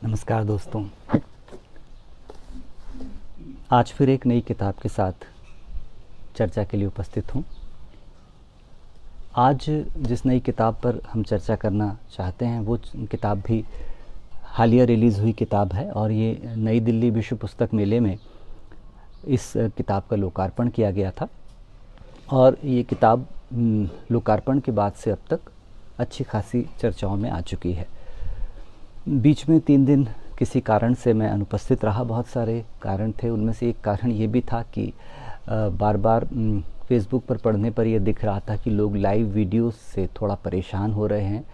नमस्कार दोस्तों। आज फिर एक नई किताब के साथ चर्चा के लिए उपस्थित हूँ। आज जिस नई किताब पर हम चर्चा करना चाहते हैं वो किताब भी हालिया रिलीज़ हुई किताब है और ये नई दिल्ली विश्व पुस्तक मेले में इस किताब का लोकार्पण किया गया था और ये किताब लोकार्पण के बाद से अब तक अच्छी खासी चर्चाओं में आ चुकी है। बीच में 3 दिन किसी कारण से मैं अनुपस्थित रहा। बहुत सारे कारण थे, उनमें से एक कारण ये भी था कि बार बार फेसबुक पर पढ़ने पर यह दिख रहा था कि लोग लाइव वीडियोस से थोड़ा परेशान हो रहे हैं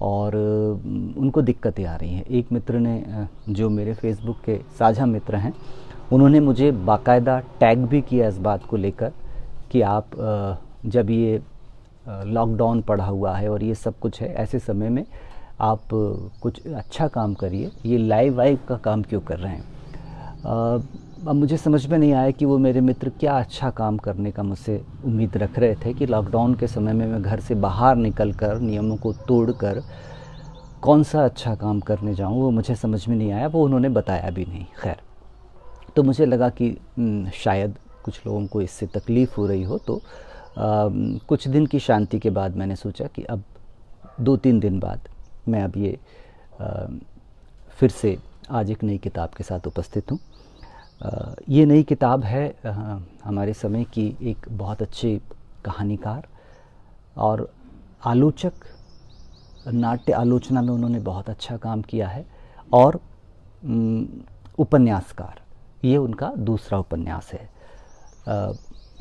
और उनको दिक्कतें आ रही हैं। एक मित्र ने, जो मेरे फेसबुक के साझा मित्र हैं, उन्होंने मुझे बाकायदा टैग भी किया इस बात को लेकर कि आप जब ये लॉकडाउन पड़ा हुआ है और ये सब कुछ है, ऐसे समय में आप कुछ अच्छा काम करिए, ये लाइव का काम क्यों कर रहे हैं। अब मुझे समझ में नहीं आया कि वो मेरे मित्र क्या अच्छा काम करने का मुझसे उम्मीद रख रहे थे कि लॉकडाउन के समय में मैं घर से बाहर निकल कर नियमों को तोड़कर कौन सा अच्छा काम करने जाऊं, वो मुझे समझ में नहीं आया। वो उन्होंने बताया भी नहीं। खैर, तो मुझे लगा कि शायद कुछ लोगों को इससे तकलीफ़ हो रही हो, तो कुछ दिन की शांति के बाद मैंने सोचा कि अब 2-3 दिन बाद मैं अब ये फिर से आज एक नई किताब के साथ उपस्थित हूँ। ये नई किताब है हमारे समय की एक बहुत अच्छे कहानीकार और आलोचक, नाट्य आलोचना में उन्होंने बहुत अच्छा काम किया है, और उपन्यासकार, ये उनका दूसरा उपन्यास है।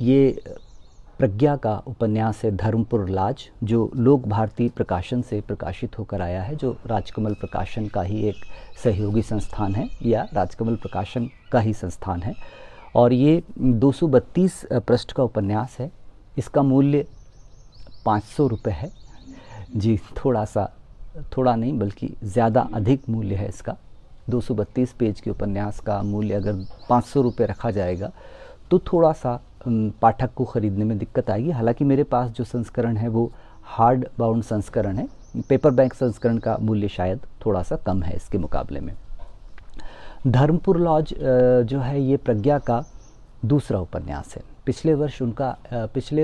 ये प्रज्ञा का उपन्यास है धर्मपुर लाज, जो लोक भारती प्रकाशन से प्रकाशित होकर आया है, जो राजकमल प्रकाशन का ही एक सहयोगी संस्थान है या राजकमल प्रकाशन का ही संस्थान है। और ये 232 पृष्ठ का उपन्यास है। इसका मूल्य 500 रुपये है। जी, थोड़ा नहीं बल्कि ज़्यादा अधिक मूल्य है इसका। 232 पेज के उपन्यास का मूल्य अगर 500 रुपये रखा जाएगा तो थोड़ा सा पाठक को ख़रीदने में दिक्कत आएगी। हालांकि मेरे पास जो संस्करण है वो हार्ड बाउंड संस्करण है। पेपर बैक संस्करण का मूल्य शायद थोड़ा सा कम है इसके मुकाबले में। धर्मपुर लॉज जो है ये प्रज्ञा का दूसरा उपन्यास है। पिछले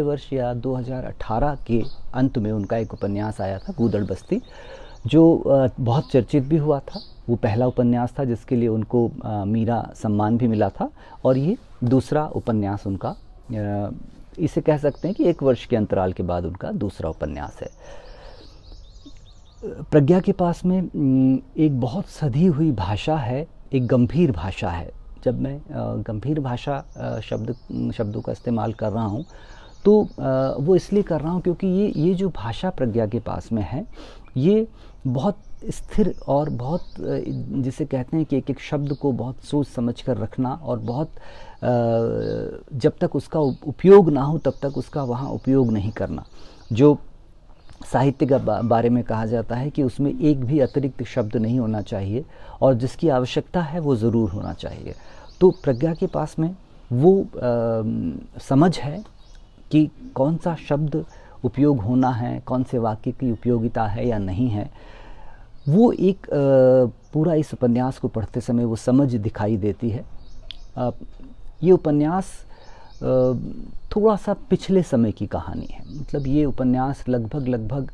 वर्ष या 2018 के अंत में उनका एक उपन्यास आया था गूदड़ बस्ती, जो बहुत चर्चित भी हुआ था। वो पहला उपन्यास था जिसके लिए उनको मीरा सम्मान भी मिला था, और ये दूसरा उपन्यास उनका, इसे कह सकते हैं कि 1 वर्ष के अंतराल के बाद उनका दूसरा उपन्यास है। प्रज्ञा के पास में एक बहुत सधी हुई भाषा है, एक गंभीर भाषा है। जब मैं गंभीर भाषा शब्दों का इस्तेमाल कर रहा हूँ तो वो इसलिए कर रहा हूँ क्योंकि ये जो भाषा प्रज्ञा के पास में है ये बहुत स्थिर और बहुत, जिसे कहते हैं कि एक शब्द को बहुत सोच समझ कर रखना, और बहुत जब तक उसका उपयोग ना हो तब तक उसका वहाँ उपयोग नहीं करना। जो साहित्य के बारे में कहा जाता है कि उसमें एक भी अतिरिक्त शब्द नहीं होना चाहिए और जिसकी आवश्यकता है वो ज़रूर होना चाहिए। तो प्रज्ञा के पास में वो समझ है कि कौन सा शब्द उपयोग होना है, कौन से वाक्य की उपयोगिता है या नहीं है। वो एक पूरा इस उपन्यास को पढ़ते समय वो समझ दिखाई देती है। ये उपन्यास थोड़ा सा पिछले समय की कहानी है। मतलब ये उपन्यास लगभग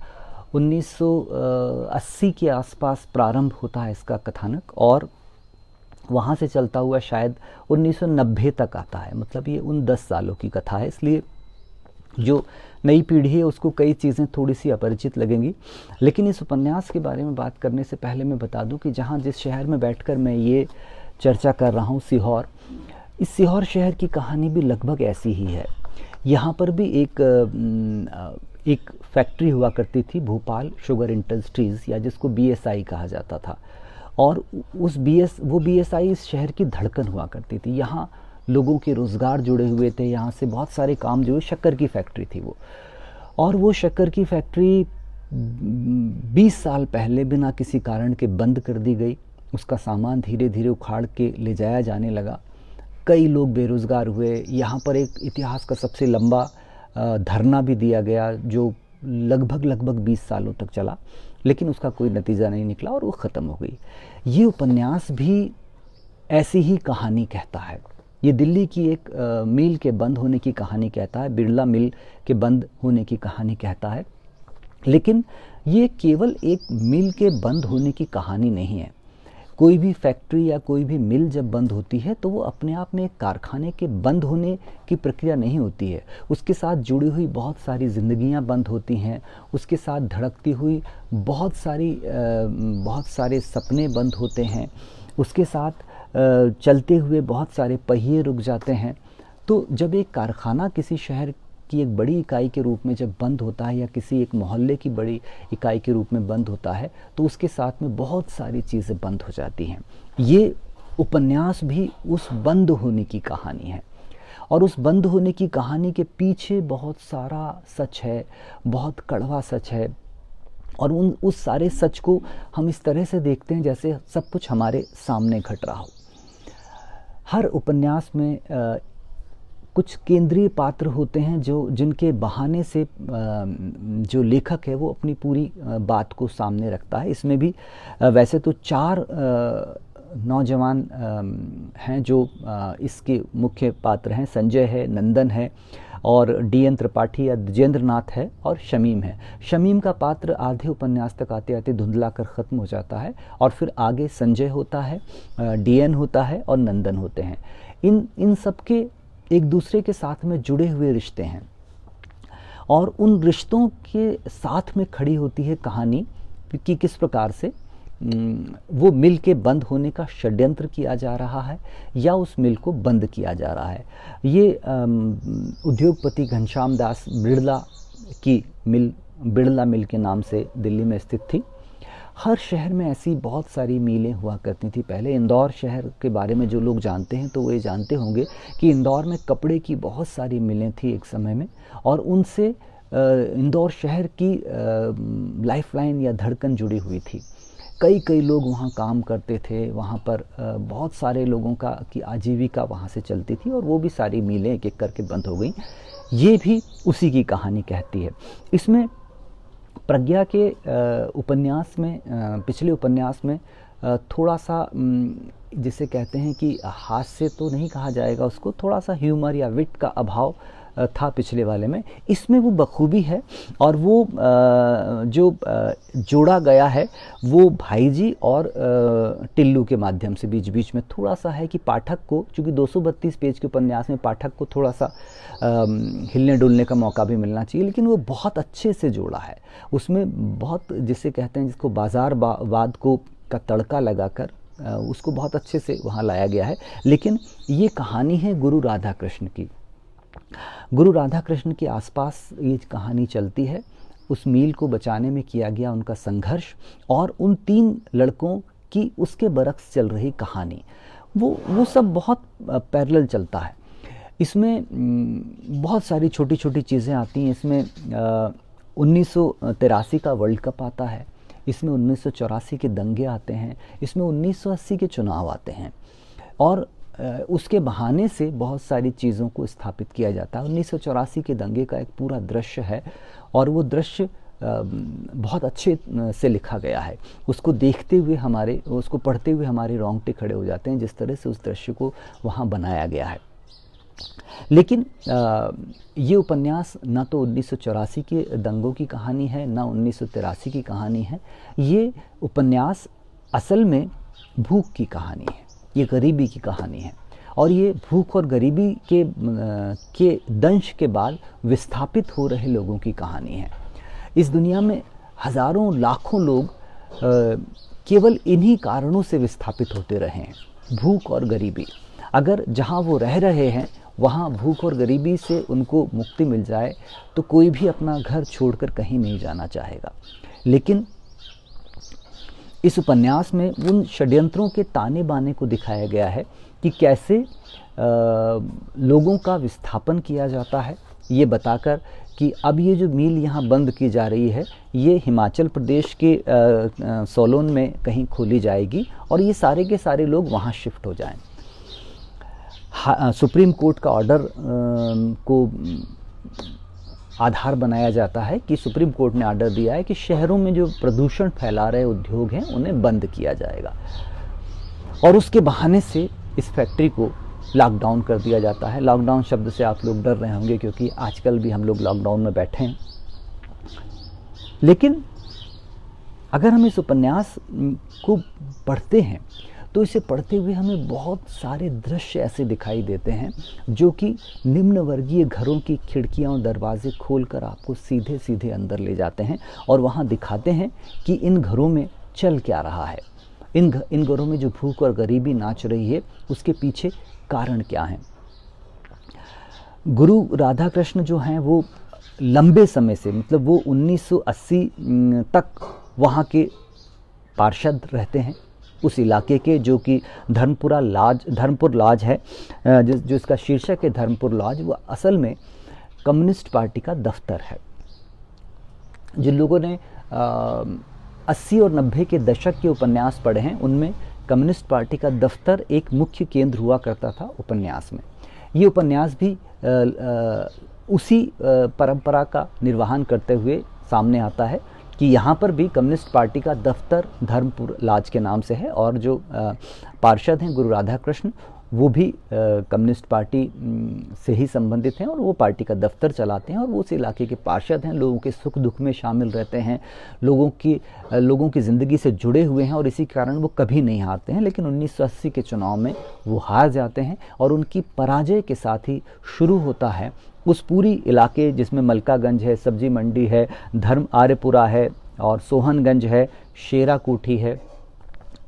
1980 के आसपास प्रारंभ होता है इसका कथानक, और वहाँ से चलता हुआ शायद 1990 तक आता है। मतलब ये उन 10 सालों की कथा है, इसलिए जो नई पीढ़ी है उसको कई चीज़ें थोड़ी सी अपरिचित लगेंगी। लेकिन इस उपन्यास के बारे में बात करने से पहले मैं बता दूं कि जिस शहर में बैठकर मैं ये चर्चा कर रहा हूँ, सिहोर, इस सिहोर शहर की कहानी भी लगभग ऐसी ही है। यहाँ पर भी एक फैक्ट्री हुआ करती थी, भोपाल शुगर इंडस्ट्रीज़, या जिसको BSI कहा जाता था, और वो BSI इस शहर की धड़कन हुआ करती थी। यहाँ लोगों के रोज़गार जुड़े हुए थे, यहाँ से बहुत सारे काम जो, शक्कर की फैक्ट्री थी वो, और वो शक्कर की फैक्ट्री 20 साल पहले बिना किसी कारण के बंद कर दी गई। उसका सामान धीरे धीरे उखाड़ के ले जाया जाने लगा। कई लोग बेरोज़गार हुए। यहाँ पर एक इतिहास का सबसे लंबा धरना भी दिया गया, जो लगभग 20 सालों तक चला, लेकिन उसका कोई नतीजा नहीं निकला और वो ख़त्म हो गई। ये उपन्यास भी ऐसी ही कहानी कहता है। ये दिल्ली की एक मिल के बंद होने की कहानी कहता है, बिरला मिल के बंद होने की कहानी कहता है। लेकिन ये केवल एक मिल के बंद होने की कहानी नहीं है। कोई भी फैक्ट्री या कोई भी मिल जब बंद होती है तो वो अपने आप में एक कारखाने के बंद होने की प्रक्रिया नहीं होती है। उसके साथ जुड़ी हुई बहुत सारी ज़िंदगियां बंद होती हैं, उसके साथ धड़कती हुई बहुत सारे सपने बंद होते हैं, उसके साथ चलते हुए बहुत सारे पहिए रुक जाते हैं। तो जब एक कारखाना किसी शहर की एक बड़ी इकाई के रूप में जब बंद होता है या किसी एक मोहल्ले की बड़ी इकाई के रूप में बंद होता है तो उसके साथ में बहुत सारी चीज़ें बंद हो जाती हैं। ये उपन्यास भी उस बंद होने की कहानी है और उस बंद होने की कहानी के पीछे बहुत सारा सच है, बहुत कड़वा सच है। और उस सारे सच को हम इस तरह से देखते हैं जैसे सब कुछ हमारे सामने घट रहा हो। हर उपन्यास में कुछ केंद्रीय पात्र होते हैं जिनके बहाने से जो लेखक है वो अपनी पूरी बात को सामने रखता है। इसमें भी वैसे तो 4 नौजवान हैं जो इसके मुख्य पात्र हैं। संजय है, नंदन है और DN त्रिपाठी या द्विजेंद्र नाथ है और शमीम है। शमीम का पात्र आधे उपन्यास तक आते आते धुंधला कर ख़त्म हो जाता है और फिर आगे संजय होता है, DN होता है और नंदन होते हैं। इन सब के एक दूसरे के साथ में जुड़े हुए रिश्ते हैं और उन रिश्तों के साथ में खड़ी होती है कहानी कि किस प्रकार से वो मिल के बंद होने का षड्यंत्र किया जा रहा है या उस मिल को बंद किया जा रहा है। ये उद्योगपति घनश्याम दास बिड़ला की मिल, बिड़ला मिल के नाम से दिल्ली में स्थित थी। हर शहर में ऐसी बहुत सारी मिलें हुआ करती थी पहले। इंदौर शहर के बारे में जो लोग जानते हैं तो वो ये जानते होंगे कि इंदौर में कपड़े की बहुत सारी मिलें थी एक समय में और उनसे इंदौर शहर की लाइफलाइन या धड़कन जुड़ी हुई थी। कई लोग वहाँ काम करते थे, वहाँ पर बहुत सारे लोगों की आजीविका वहाँ से चलती थी और वो भी सारी मिलें एक एक करके बंद हो गई। ये भी उसी की कहानी कहती है। इसमें प्रज्ञा के उपन्यास में, पिछले उपन्यास में थोड़ा सा जिसे कहते हैं कि हास्य तो नहीं कहा जाएगा उसको, थोड़ा सा ह्यूमर या विट का अभाव था पिछले वाले में। इसमें वो बखूबी है और वो जो जोड़ा गया है वो भाई जी और टिल्लू के माध्यम से बीच बीच में थोड़ा सा है कि पाठक को, चूँकि 232 पेज के उपन्यास में पाठक को थोड़ा सा हिलने डुलने का मौका भी मिलना चाहिए, लेकिन वो बहुत अच्छे से जोड़ा है। उसमें बहुत जिसे कहते हैं, जिसको बाज़ारवाद को का तड़का लगाकर उसको बहुत अच्छे से वहाँ लाया गया है। लेकिन ये कहानी है गुरु राधा कृष्ण की। गुरु राधा कृष्ण के आसपास ये कहानी चलती है। उस मील को बचाने में किया गया उनका संघर्ष और उन 3 लड़कों की उसके बरक्स चल रही कहानी, वो सब बहुत पैरेलल चलता है। इसमें बहुत सारी छोटी छोटी चीज़ें आती हैं। इसमें 1983 का वर्ल्ड कप आता है, इसमें 1984 के दंगे आते हैं, इसमें 1980 के चुनाव आते हैं और उसके बहाने से बहुत सारी चीज़ों को स्थापित किया जाता है। 1984 के दंगे का एक पूरा दृश्य है और वो दृश्य बहुत अच्छे से लिखा गया है। उसको देखते हुए उसको पढ़ते हुए हमारे रोंगटे खड़े हो जाते हैं, जिस तरह से उस दृश्य को वहाँ बनाया गया है। लेकिन ये उपन्यास ना तो 1984 के दंगों की कहानी है, ना 1983 की कहानी है। ये उपन्यास असल में भूख की कहानी है, ये गरीबी की कहानी है और ये भूख और गरीबी के दंश के बाद विस्थापित हो रहे लोगों की कहानी है। इस दुनिया में हज़ारों लाखों लोग केवल इन्हीं कारणों से विस्थापित होते रहे हैं, भूख और गरीबी। अगर जहाँ वो रह रहे हैं वहाँ भूख और गरीबी से उनको मुक्ति मिल जाए तो कोई भी अपना घर छोड़कर कहीं नहीं जाना चाहेगा। लेकिन इस उपन्यास में उन षड्यंत्रों के ताने बाने को दिखाया गया है कि कैसे लोगों का विस्थापन किया जाता है, ये बताकर कि अब ये जो मील यहाँ बंद की जा रही है ये हिमाचल प्रदेश के सोलोन में कहीं खोली जाएगी और ये सारे के सारे लोग वहाँ शिफ्ट हो जाएं। सुप्रीम कोर्ट का ऑर्डर को आधार बनाया जाता है कि सुप्रीम कोर्ट ने आर्डर दिया है कि शहरों में जो प्रदूषण फैला रहे उद्योग हैं उन्हें बंद किया जाएगा, और उसके बहाने से इस फैक्ट्री को लॉकडाउन कर दिया जाता है। लॉकडाउन शब्द से आप लोग डर रहे होंगे क्योंकि आजकल भी हम लोग लॉकडाउन में बैठे हैं, लेकिन अगर हम इस उपन्यास को पढ़ते हैं तो इसे पढ़ते हुए हमें बहुत सारे दृश्य ऐसे दिखाई देते हैं जो कि निम्न वर्गीय घरों की खिड़कियां और दरवाजे खोलकर आपको सीधे सीधे अंदर ले जाते हैं और वहां दिखाते हैं कि इन घरों में चल क्या रहा है, इन घरों में जो भूख और गरीबी नाच रही है उसके पीछे कारण क्या हैं। गुरु राधा कृष्ण जो हैं वो लंबे समय से, मतलब वो 1980 तक वहाँ के पार्षद रहते हैं उस इलाके के, जो कि धर्मपुर लॉज है, जो इसका शीर्षक है धर्मपुर लॉज, वो असल में कम्युनिस्ट पार्टी का दफ्तर है। जिन लोगों ने 80 और 90 के दशक के उपन्यास पढ़े हैं उनमें कम्युनिस्ट पार्टी का दफ्तर एक मुख्य केंद्र हुआ करता था उपन्यास में। ये उपन्यास भी उसी परंपरा का निर्वहन करते हुए सामने आता है कि यहाँ पर भी कम्युनिस्ट पार्टी का दफ्तर धर्मपुर लॉज के नाम से है, और जो पार्षद हैं गुरु राधा कृष्ण वो भी कम्युनिस्ट पार्टी से ही संबंधित हैं और वो पार्टी का दफ्तर चलाते हैं और वो उस इलाके के पार्षद हैं, लोगों के सुख दुख में शामिल रहते हैं, लोगों की ज़िंदगी से जुड़े हुए हैं और इसी कारण वो कभी नहीं हारते हैं। लेकिन 1980 के चुनाव में वो हार जाते हैं और उनकी पराजय के साथ ही शुरू होता है उस पूरी इलाके जिसमें मलकागंज है, सब्जी मंडी है, धर्म आर्यपुरा है और सोहनगंज है, शेरा कोठी है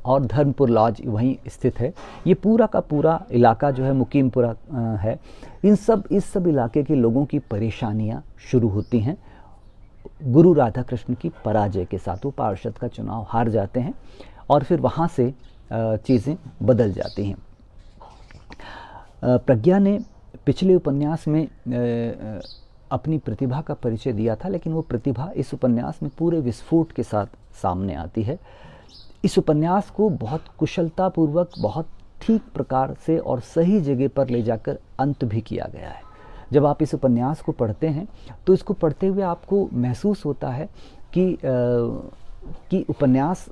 और धर्मपुर लॉज वहीं स्थित है। ये पूरा का पूरा इलाका जो है मुकीमपुरा है। इस सब इलाके के लोगों की परेशानियां शुरू होती हैं गुरु राधा कृष्ण की पराजय के साथ। वो पार्षद का चुनाव हार जाते हैं और फिर वहाँ से चीज़ें बदल जाती हैं। प्रज्ञा ने पिछले उपन्यास में अपनी प्रतिभा का परिचय दिया था, लेकिन वो प्रतिभा इस उपन्यास में पूरे विस्फोट के साथ सामने आती है। इस उपन्यास को बहुत कुशलतापूर्वक, बहुत ठीक प्रकार से और सही जगह पर ले जाकर अंत भी किया गया है। जब आप इस उपन्यास को पढ़ते हैं तो इसको पढ़ते हुए आपको महसूस होता है कि उपन्यास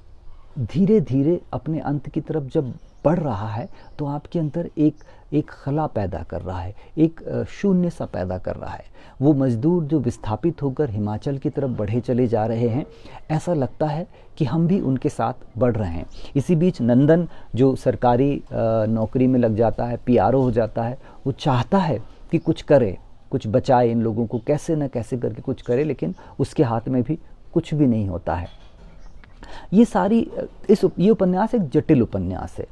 धीरे धीरे अपने अंत की तरफ जब बढ़ रहा है तो आपके अंदर एक खला पैदा कर रहा है, एक शून्य सा पैदा कर रहा है। वो मजदूर जो विस्थापित होकर हिमाचल की तरफ बढ़े चले जा रहे हैं, ऐसा लगता है कि हम भी उनके साथ बढ़ रहे हैं। इसी बीच नंदन जो सरकारी नौकरी में लग जाता है, पीआरओ हो जाता है, वो चाहता है कि कुछ करे, कुछ बचाए इन लोगों को, कैसे न कैसे करके कुछ करे, लेकिन उसके हाथ में भी कुछ भी नहीं होता है। ये उपन्यास एक जटिल उपन्यास है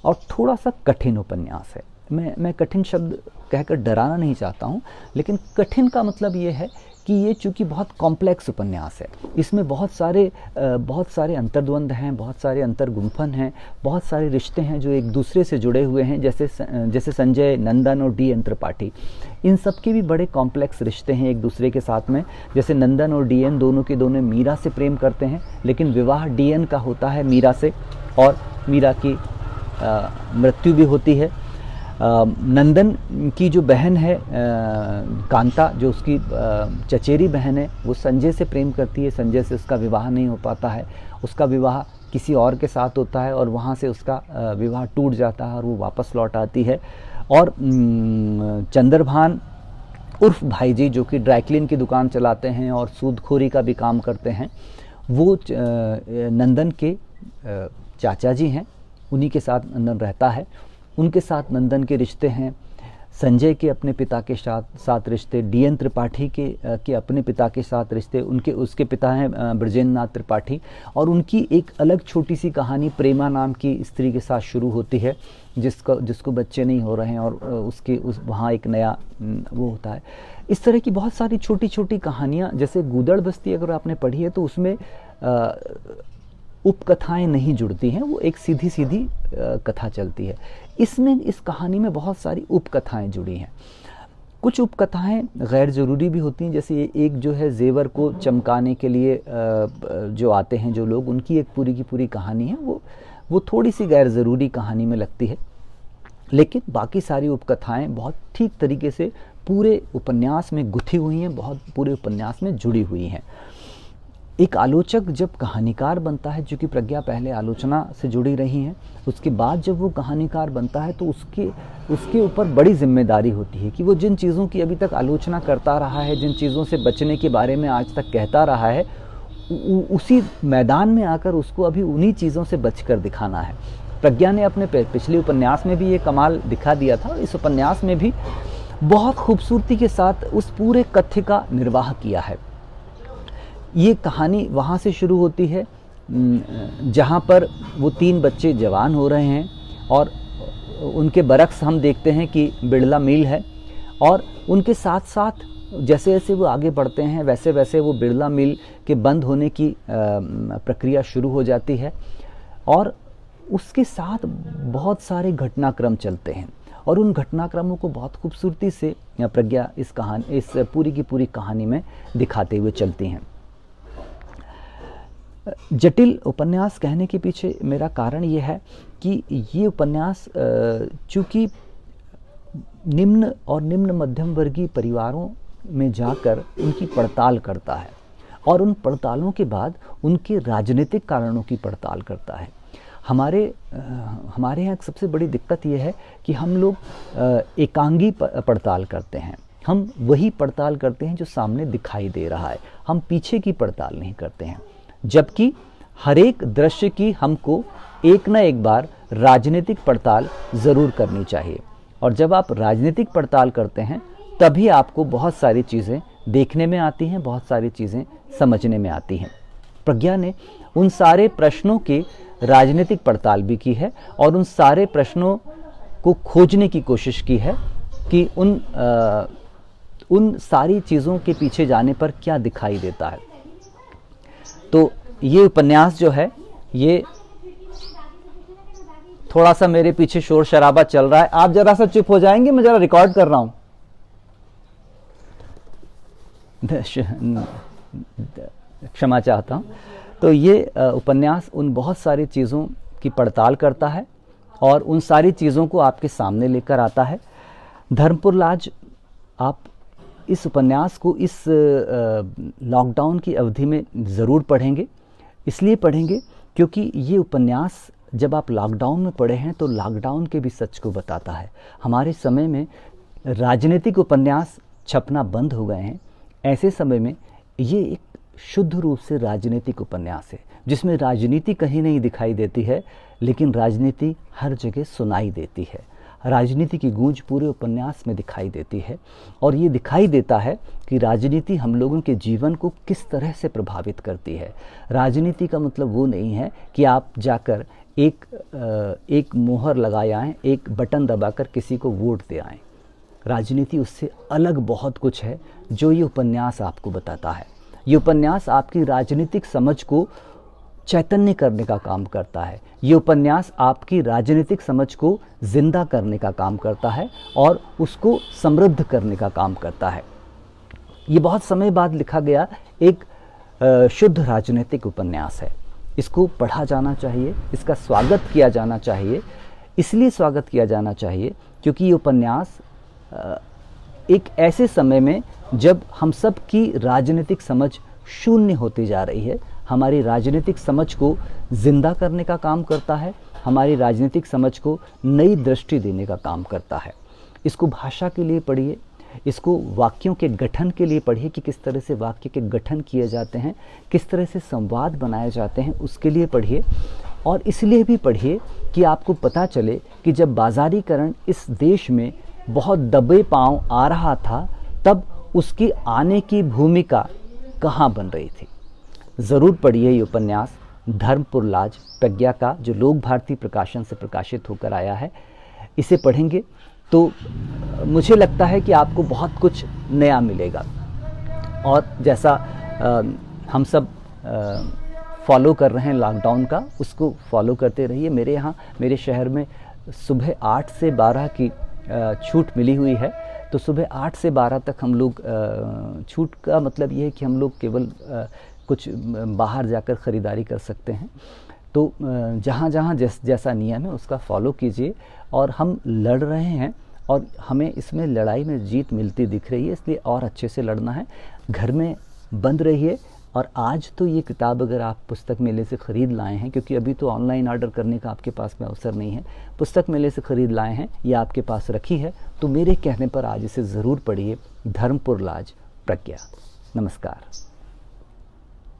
और थोड़ा सा कठिन उपन्यास है। मैं कठिन शब्द कहकर डराना नहीं चाहता हूँ, लेकिन कठिन का मतलब ये है कि ये चूँकि बहुत कॉम्प्लेक्स उपन्यास है, इसमें बहुत सारे अंतर्द्वंद हैं, बहुत सारे अंतर्गुम्फन हैं, बहुत सारे रिश्ते हैं जो एक दूसरे से जुड़े हुए हैं, जैसे संजय, नंदन और डी एन त्रिपाठी, इन सब के भी बड़े कॉम्प्लेक्स रिश्ते हैं एक दूसरे के साथ में। जैसे नंदन और डी एन दोनों के दोनों मीरा से प्रेम करते हैं, लेकिन विवाह डी एन का होता है मीरा से और मीरा की मृत्यु भी होती है। नंदन की जो बहन है कांता, जो उसकी चचेरी बहन है, वो संजय से प्रेम करती है, संजय से उसका विवाह नहीं हो पाता है, उसका विवाह किसी और के साथ होता है और वहाँ से उसका विवाह टूट जाता है और वो वापस लौट आती है। और चंद्रभान उर्फ भाई जी, जो कि ड्राइक्लीन की दुकान चलाते हैं और सूदखोरी का भी काम करते हैं, वो नंदन के चाचा जी हैं, उन्हीं के साथ नंदन रहता है। उनके साथ नंदन के रिश्ते हैं, संजय के अपने पिता के साथ रिश्ते, डी एन त्रिपाठी के अपने पिता के साथ रिश्ते, उसके पिता हैं ब्रजेंद्र नाथ त्रिपाठी, और उनकी एक अलग छोटी सी कहानी प्रेमा नाम की स्त्री के साथ शुरू होती है, जिसको बच्चे नहीं हो रहे हैं और वहाँ एक नया वो होता है। इस तरह की बहुत सारी छोटी छोटी कहानियाँ, जैसे गूदड़ बस्ती अगर आपने पढ़ी है तो उसमें उपकथाएं नहीं जुड़ती हैं, वो एक सीधी सीधी कथा चलती है। इस कहानी में बहुत सारी उपकथाएं जुड़ी हैं। कुछ उपकथाएं गैर ज़रूरी भी होती हैं, जैसे एक जो है जेवर को चमकाने के लिए जो आते हैं जो लोग, उनकी एक पूरी की पूरी कहानी है, वो थोड़ी सी गैर ज़रूरी कहानी में लगती है। लेकिन बाकी सारी उपकथाएं बहुत ठीक तरीके से पूरे उपन्यास में गुथी हुई हैं, बहुत पूरे उपन्यास में जुड़ी हुई हैं। एक आलोचक जब कहानीकार बनता है, चूँकि प्रज्ञा पहले आलोचना से जुड़ी रही हैं, उसके बाद जब वो कहानीकार बनता है तो उसके ऊपर बड़ी जिम्मेदारी होती है कि वो जिन चीज़ों की अभी तक आलोचना करता रहा है, जिन चीज़ों से बचने के बारे में आज तक कहता रहा है, उसी मैदान में आकर उसको अभी उन्हीं चीज़ों से बचकर दिखाना है। प्रज्ञा ने अपने पिछले उपन्यास में भी ये कमाल दिखा दिया था और इस उपन्यास में भी बहुत खूबसूरती के साथ उस पूरे कथ्य का निर्वाह किया है। ये कहानी वहाँ से शुरू होती है जहाँ पर वो 3 बच्चे जवान हो रहे हैं और उनके बरक्स हम देखते हैं कि बिड़ला मिल है, और उनके साथ साथ जैसे जैसे वो आगे बढ़ते हैं वैसे वैसे वो बिड़ला मिल के बंद होने की प्रक्रिया शुरू हो जाती है, और उसके साथ बहुत सारे घटनाक्रम चलते हैं और उन घटनाक्रमों को बहुत खूबसूरती से प्रज्ञा इस पूरी की पूरी कहानी में दिखाते हुए चलती हैं। जटिल उपन्यास कहने के पीछे मेरा कारण ये है कि ये उपन्यास चूँकि निम्न और निम्न मध्यम वर्गीय परिवारों में जाकर उनकी पड़ताल करता है और उन पड़तालों के बाद उनके राजनीतिक कारणों की पड़ताल करता है। हमारे यहाँ एक सबसे बड़ी दिक्कत ये है कि हम लोग एकांगी पड़ताल करते हैं, हम वही पड़ताल करते हैं जो सामने दिखाई दे रहा है, हम पीछे की पड़ताल नहीं करते हैं। जबकि हर एक दृश्य की हमको एक न एक बार राजनीतिक पड़ताल ज़रूर करनी चाहिए, और जब आप राजनीतिक पड़ताल करते हैं तभी आपको बहुत सारी चीज़ें देखने में आती हैं, बहुत सारी चीज़ें समझने में आती हैं। प्रज्ञा ने उन सारे प्रश्नों की राजनीतिक पड़ताल भी की है और उन सारे प्रश्नों को खोजने की कोशिश की है कि उन सारी चीज़ों के पीछे जाने पर क्या दिखाई देता है। तो ये उपन्यास जो है, ये थोड़ा सा मेरे पीछे शोर शराबा चल रहा है, आप जरा सा चुप हो जाएंगे, मैं जरा रिकॉर्ड कर रहा हूं। क्षमा चाहता हूं। तो ये उपन्यास उन बहुत सारी चीज़ों की पड़ताल करता है और उन सारी चीज़ों को आपके सामने लेकर आता है। धर्मपुर लाज, आप इस उपन्यास को इस लॉकडाउन की अवधि में ज़रूर पढ़ेंगे। इसलिए पढ़ेंगे क्योंकि ये उपन्यास जब आप लॉकडाउन में पढ़े हैं तो लॉकडाउन के भी सच को बताता है। हमारे समय में राजनीतिक उपन्यास छपना बंद हो गए हैं, ऐसे समय में ये एक शुद्ध रूप से राजनीतिक उपन्यास है जिसमें राजनीति कहीं नहीं दिखाई देती है, लेकिन राजनीति हर जगह सुनाई देती है। राजनीति की गूंज पूरे उपन्यास में दिखाई देती है और ये दिखाई देता है कि राजनीति हम लोगों के जीवन को किस तरह से प्रभावित करती है। राजनीति का मतलब वो नहीं है कि आप जाकर एक मोहर लगाए आएँ, एक बटन दबाकर किसी को वोट दे आएँ। राजनीति उससे अलग बहुत कुछ है जो ये उपन्यास आपको बताता है। ये उपन्यास आपकी राजनीतिक समझ को चैतन्य करने का काम करता है। ये उपन्यास आपकी राजनीतिक समझ को जिंदा करने का काम करता है और उसको समृद्ध करने का काम करता है। ये बहुत समय बाद लिखा गया एक शुद्ध राजनीतिक उपन्यास है। इसको पढ़ा जाना चाहिए, इसका स्वागत किया जाना चाहिए। इसलिए स्वागत किया जाना चाहिए क्योंकि ये उपन्यास एक ऐसे समय में जब हम सब की राजनीतिक समझ शून्य होती जा रही है, हमारी राजनीतिक समझ को जिंदा करने का काम करता है, हमारी राजनीतिक समझ को नई दृष्टि देने का काम करता है। इसको भाषा के लिए पढ़िए, इसको वाक्यों के गठन के लिए पढ़िए कि किस तरह से वाक्य के गठन किए जाते हैं, किस तरह से संवाद बनाए जाते हैं, उसके लिए पढ़िए। और इसलिए भी पढ़िए कि आपको पता चले कि जब बाजारीकरण इस देश में बहुत दबे पांव आ रहा था, तब उसकी आने की भूमिका कहाँ बन रही थी। ज़रूर पढ़िए ये उपन्यास धर्मपुर लाज प्रज्ञा का, जो लोक भारती प्रकाशन से प्रकाशित होकर आया है। इसे पढ़ेंगे तो मुझे लगता है कि आपको बहुत कुछ नया मिलेगा। और जैसा हम सब फॉलो कर रहे हैं लॉकडाउन का, उसको फॉलो करते रहिए। मेरे यहाँ मेरे शहर में सुबह 8 से 12 की छूट मिली हुई है, तो सुबह 8 से 12 तक हम लोग, छूट का मतलब ये है कि हम लोग केवल कुछ बाहर जाकर ख़रीदारी कर सकते हैं। तो जहाँ जहाँ जैसा नियम है उसका फॉलो कीजिए। और हम लड़ रहे हैं और हमें इसमें लड़ाई में जीत मिलती दिख रही है, इसलिए और अच्छे से लड़ना है। घर में बंद रहिए। और आज तो ये किताब अगर आप पुस्तक मेले से ख़रीद लाए हैं, क्योंकि अभी तो ऑनलाइन ऑर्डर करने का आपके पास में अवसर नहीं है, पुस्तक मेले से ख़रीद लाए हैं या आपके पास रखी है, तो मेरे कहने पर आज इसे ज़रूर पढ़िए। धर्मपुर लाज प्रज्ञा। नमस्कार।